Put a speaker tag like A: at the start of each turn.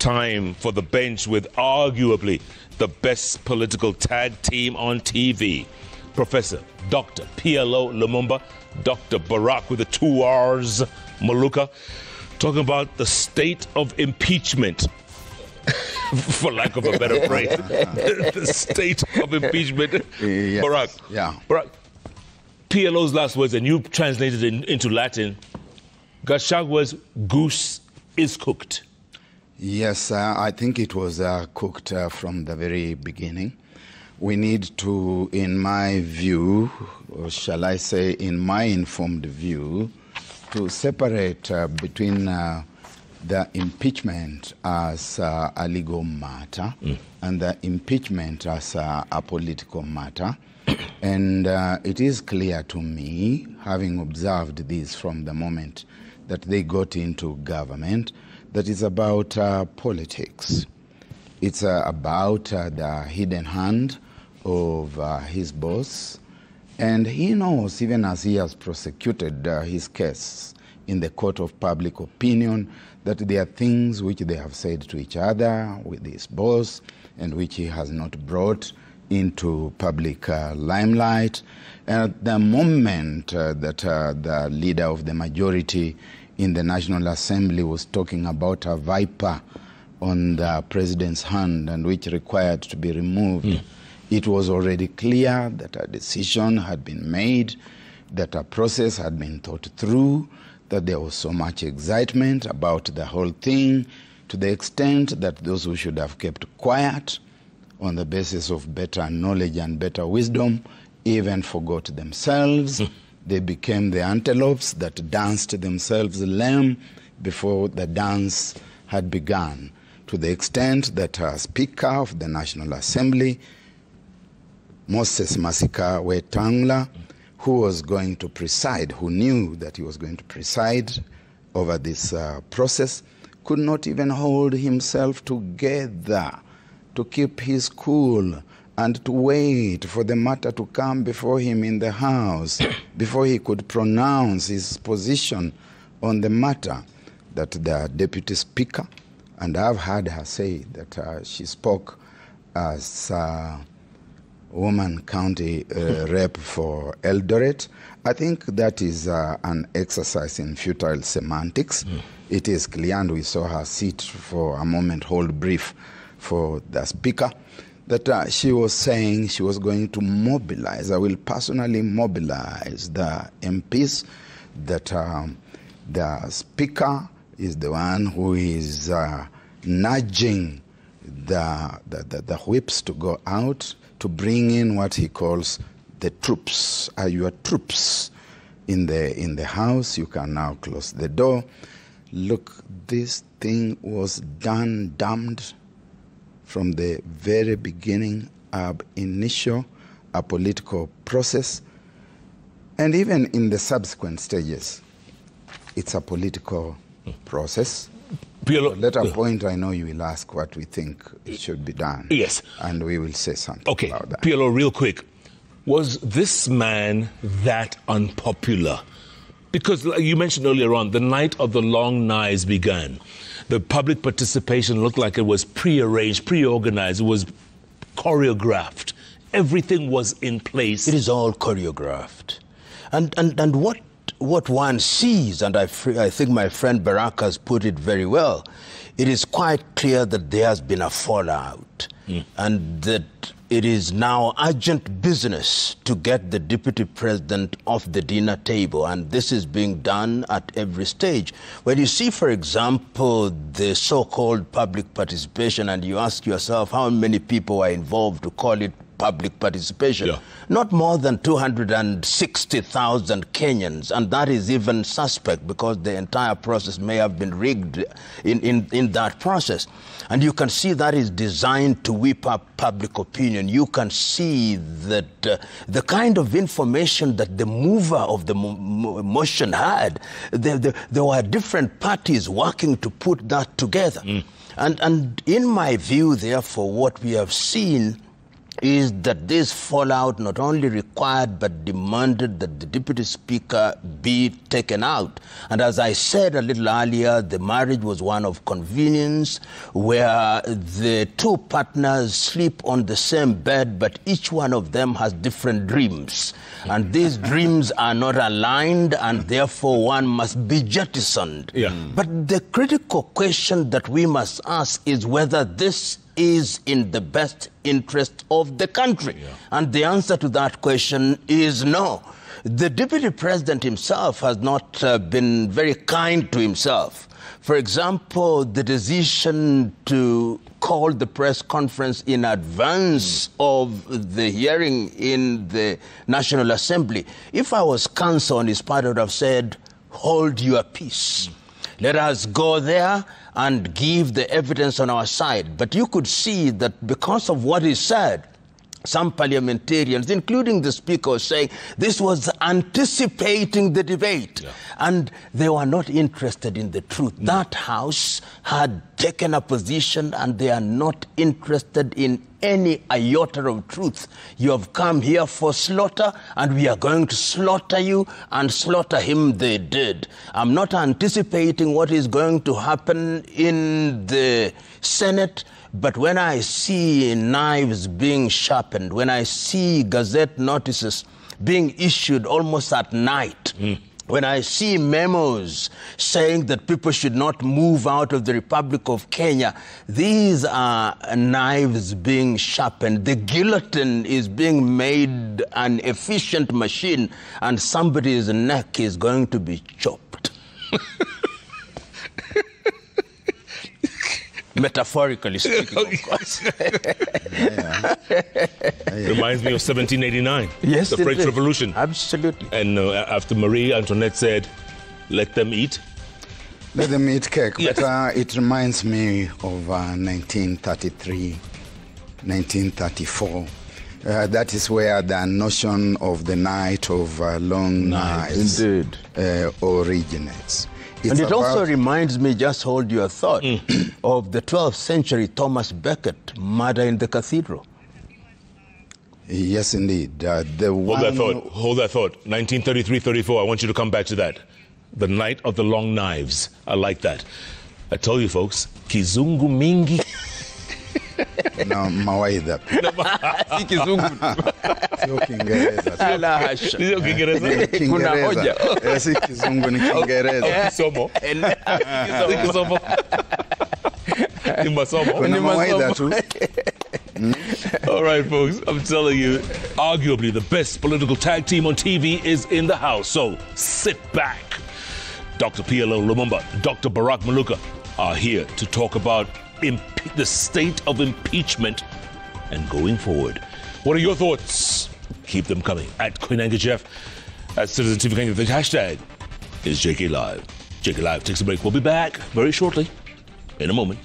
A: time for the bench with arguably the best political tag team on TV. Professor Dr. PLO Lumumba, Dr. Barrack with the 2 R's, Muluka, talking about the state of impeachment, for lack of a better phrase. The state of impeachment.
B: Yes.
A: Barrack.
B: Yeah.
A: Barrack, PLO's last words, and you translated it into Latin, Gachagua's goose is cooked.
B: Yes, I think it was cooked from the very beginning. We need to, in my view, or shall I say in my informed view, to separate between the impeachment as a legal matter and the impeachment as a political matter. And it is clear to me, having observed this from the moment that they got into government, that it's about politics. It's about the hidden hand of his boss. And he knows, even as he has prosecuted his case in the court of public opinion, that there are things which they have said to each other with his boss and which he has not brought into public limelight. And at the moment that the leader of the majority in the National Assembly was talking about a viper on the president's hand and which required to be removed, it was already clear that a decision had been made, that a process had been thought through, that there was so much excitement about the whole thing, to the extent that those who should have kept quiet on the basis of better knowledge and better wisdom even forgot themselves. They became the antelopes that danced themselves lame before the dance had begun, to the extent that Speaker of the National Assembly, Moses Masika Wetangula, who was going to preside, who knew that he was going to preside over this process, could not even hold himself together to keep his cool and to wait for the matter to come before him in the House before he could pronounce his position on the matter. That the Deputy Speaker, and I've heard her say that she spoke as woman county rep for Eldoret. I think that is an exercise in futile semantics. It is clear, and we saw her sit for a moment, hold brief for the Speaker, that she was saying she was going to mobilize, I will personally mobilize the MPs, that the Speaker is the one who is nudging the whips to go out to bring in what he calls the troops. Are your troops in the House? You can now close the door. Look, this thing was damned from the very beginning, ab initio, a political process, and even in the subsequent stages, it's a political process.
A: PLO,
B: at a later point, I know you will ask what we think should be done.
A: Yes.
B: And we will say something about that.
A: PLO, real quick. Was this man that unpopular? Because like you mentioned earlier on, the night of the long knives began. The public participation looked like it was pre-arranged, pre-organized. It was choreographed. Everything was in place.
C: It is all choreographed. And what one sees, and I think my friend Barrack has put it very well, it is quite clear that there has been a fallout and that it is now urgent business to get the deputy president off the dinner table, and this is being done at every stage. When you see, for example, the so-called public participation, and you ask yourself how many people are involved to call it public participation.
A: Yeah.
C: Not more than 260,000 Kenyans, and that is even suspect because the entire process may have been rigged in that process. And you can see that is designed to whip up public opinion. You can see that the kind of information that the mover of the motion had, there were different parties working to put that together. And in my view, therefore, what we have seen is that this fallout not only required but demanded that the Deputy Speaker be taken out. And as I said a little earlier, the marriage was one of convenience where the two partners sleep on the same bed, but each one of them has different dreams. And these dreams are not aligned, and therefore one must be jettisoned.
A: Yeah.
C: But the critical question that we must ask is whether this is in the best interest of the country.
A: Yeah.
C: And the answer to that question is no. The Deputy President himself has not been very kind to himself. For example, the decision to call the press conference in advance of the hearing in the National Assembly. If I was counsel on his part, I would have said, hold your peace. Let us go there and give the evidence on our side. But you could see that because of what he said, some parliamentarians, including the Speaker, were saying this was anticipating the debate. Yeah. And they were not interested in the truth. No. That House had taken a position and they are not interested in any iota of truth. You have come here for slaughter and we are going to slaughter you, and slaughter him they did. I'm not anticipating what is going to happen in the Senate, but when I see knives being sharpened, when I see gazette notices being issued almost at night, when I see memos saying that people should not move out of the Republic of Kenya, these are knives being sharpened. The guillotine is being made an efficient machine, and somebody's neck is going to be chopped. Metaphorically speaking, of course.
A: Reminds me of 1789.
C: Yes,
A: the French Revolution.
C: Absolutely.
A: And after Marie Antoinette said, let them eat.
B: Let them eat cake.
A: Yes.
B: But it reminds me of 1933, 1934. That is where the notion of the night of long knives originates.
C: And it also reminds me, just hold your thought, of the 12th century Thomas Becket, Murder in the Cathedral.
B: Yes, indeed.
A: Hold that thought. 1933-34, I want you to come back to that. The Night of the Long Knives. I like that. I told you, folks, Kizungu Mingi.
B: No, mawaidha.
C: Si Kizungu.
B: Sio Kiingereza.
C: La hasha.
A: Sio Kiingereza.
C: Kuna hoja.
B: Si Kizungu, ni Kiingereza.
A: Kisomo. Kisomo. Ni masomo.
B: Kuna mawaidha tu.
A: All right, folks, I'm telling you, arguably the best political tag team on TV is in the house. So sit back. Dr. PLO Lumumba, Dr. Barrack Muluka are here to talk about the state of impeachment and going forward. What are your thoughts? Keep them coming. At Koinange Jeff, at Citizen TV Kenya, the hashtag is JK Live. JK Live takes a break. We'll be back very shortly, in a moment.